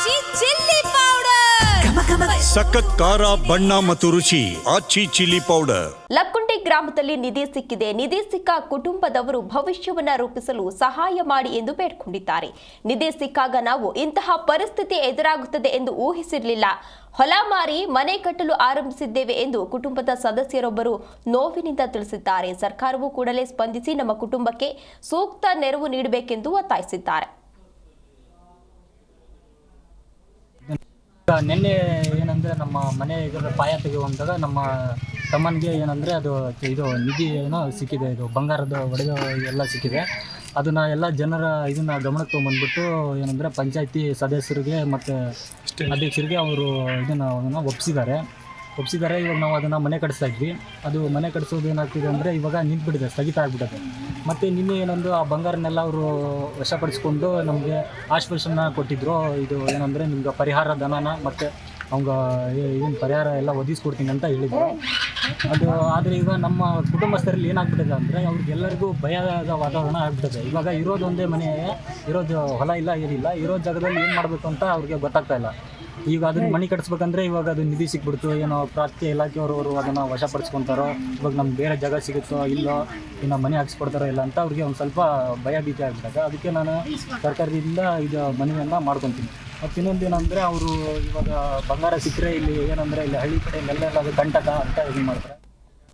ಆಚಿ chilli powder ಸಖತ್ ಖಾರ ಬಣ್ಣ ಮತ್ತು ರುಚಿ ಆಚಿ ಚಿಲ್ಲಿ ಪೌಡರ್. ಲಕ್ಕುಂಡಿ ಗ್ರಾಮದಲ್ಲಿ ನಿಧಿ ಸಿಕ್ಕಿದೆ. ನಿಧಿ ಸಿಕ್ಕ ಕುಟುಂಬದವರು ಭವಿಷ್ಯವನ್ನ ರೂಪಿಸಲು ಸಹಾಯ ಮಾಡಿ ಎಂದು ಬೇಡಿಕೊಂಡಿದ್ದಾರೆ. ನಿಧಿ ಸಿಕ್ಕಾಗ ನಾವು ಇಂತಹ ಪರಿಸ್ಥಿತಿ ಎದುರಾಗುತ್ತದೆ ಎಂದು ಊಹಿಸಿರಲಿಲ್ಲ. ಹೊಲ ಮಾರಿ ಮನೆ ಕಟ್ಟಲು ಆರಂಭಿಸಿದ್ದೇವೆ ಎಂದು ಕುಟುಂಬದ ಸದಸ್ಯರೊಬ್ಬರು ನೋವಿನಿಂದ ತಿಳಿಸಿದ್ದಾರೆ. ಸರ್ಕಾರವು ಕೂಡಲೇ ಸ್ಪಂದಿಸಿ ನಮ್ಮ ಕುಟುಂಬಕ್ಕೆ ಸೂಕ್ತ ನೆರವು ನೀಡಬೇಕೆಂದು ಒತ್ತಾಯಿಸಿದ್ದಾರೆ. ನಿನ್ನೆ ಏನಂದರೆ ನಮ್ಮ ಮನೆ ಇದರ ಪಾಯ ತೆಗೆಯುವಂತಾಗ ನಮ್ಮ ತಮ್ಮನಿಗೆ ಏನಂದರೆ ಅದು ಇದು ನಿಧಿ ಏನೋ ಸಿಕ್ಕಿದೆ, ಇದು ಬಂಗಾರದ ಒಡೆದ ಎಲ್ಲ ಸಿಕ್ಕಿದೆ. ಅದನ್ನು ಎಲ್ಲ ಜನರ ಇದನ್ನು ಗಮನಕ್ಕೆ ತೊಗೊಂಬಂದ್ಬಿಟ್ಟು ಏನಂದರೆ ಪಂಚಾಯತಿ ಸದಸ್ಯರಿಗೆ ಮತ್ತು ಅಧ್ಯಕ್ಷರಿಗೆ ಅವರು ಅದನ್ನು ಒಪ್ಪಿಸಿದ್ದಾರೆ. ಇವಾಗ ನಾವು ಅದನ್ನು ಮನೆ ಕಟ್ಟಿಸ್ತಾ ಇದ್ವಿ. ಅದು ಮನೆ ಕಟ್ಟಿಸೋದು ಏನಾಗ್ತಿದೆ ಅಂದರೆ ಇವಾಗ ನಿಂತುಬಿಟ್ಟಿದೆ, ಸ್ಥಗಿತ ಆಗಿಬಿಟ್ಟಿದೆ. ಮತ್ತು ನಿನ್ನೆ ಏನೊಂದು ಆ ಬಂಗಾರನೆಲ್ಲ ಅವರು ವಶಪಡಿಸ್ಕೊಂಡು ನಮಗೆ ಆಶ್ವಾಸನ ಕೊಟ್ಟಿದ್ದರು. ಇದು ಏನಂದರೆ ನಿಮ್ಗೆ ಪರಿಹಾರ ಧನನ ಮತ್ತು ಅವ್ಗೆ ಏನು ಪರಿಹಾರ ಎಲ್ಲ ಒದಗಿಸ್ಕೊಡ್ತೀನಿ ಅಂತ ಹೇಳಿದರು. ಅದು ಆದರೆ ಈಗ ನಮ್ಮ ಕುಟುಂಬಸ್ಥರಲ್ಲಿ ಏನಾಗ್ಬಿಟ್ಟಿದೆ ಅಂದರೆ ಅವ್ರಿಗೆಲ್ಲರಿಗೂ ಭಯದ ವಾತಾವರಣ ಆಗಿಬಿಟ್ಟಿದೆ. ಇವಾಗ ಇರೋದು ಒಂದೇ ಮನೆ, ಇರೋದು ಹೊಲ ಇಲ್ಲ, ಏನಿಲ್ಲ, ಇರೋ ಜಾಗದಲ್ಲಿ ಏನು ಮಾಡಬೇಕು ಅಂತ ಅವ್ರಿಗೆ ಗೊತ್ತಾಗ್ತಾ ಇಲ್ಲ. ಈಗ ಅದನ್ನು ಮನೆ ಕಟ್ಟಿಸ್ಬೇಕಂದ್ರೆ ಇವಾಗ ಅದು ನಿಧಿ ಸಿಕ್ಬಿಡ್ತು, ಏನೋ ಪ್ರಾಂತ್ಯ ಇಲಾಖೆಯವರು ಅದನ್ನು ವಶಪಡಿಸ್ಕೊತಾರೋ, ಇವಾಗ ನಮ್ಗೆ ಬೇರೆ ಜಾಗ ಸಿಗುತ್ತೋ ಇಲ್ಲೋ, ಇನ್ನು ಮನೆ ಹಾಕ್ಸ್ಕೊಡ್ತಾರೋ ಇಲ್ಲ ಅಂತ ಅವ್ರಿಗೆ ಒಂದು ಸ್ವಲ್ಪ ಭಯ ಭೀತಿ ಆಗಿಬಿಟ್ಟಾಗ ಅದಕ್ಕೆ ನಾನು ಸರ್ಕಾರದಿಂದ ಇದು ಮನೆಯನ್ನು ಮಾಡ್ಕೊತೀನಿ. ಮತ್ತು ಇನ್ನೊಂದು ಏನಂದರೆ ಅವರು ಇವಾಗ ಬಂಗಾರ ಸಿಕ್ಕರೆ ಇಲ್ಲಿ ಏನಂದರೆ ಇಲ್ಲಿ ಹಳ್ಳಿ ಕಡೆ ನೆಲ್ಲ ಅದು ಕಂಟಕ ಅಂತ ಇದು ಮಾಡ್ತಾರೆ.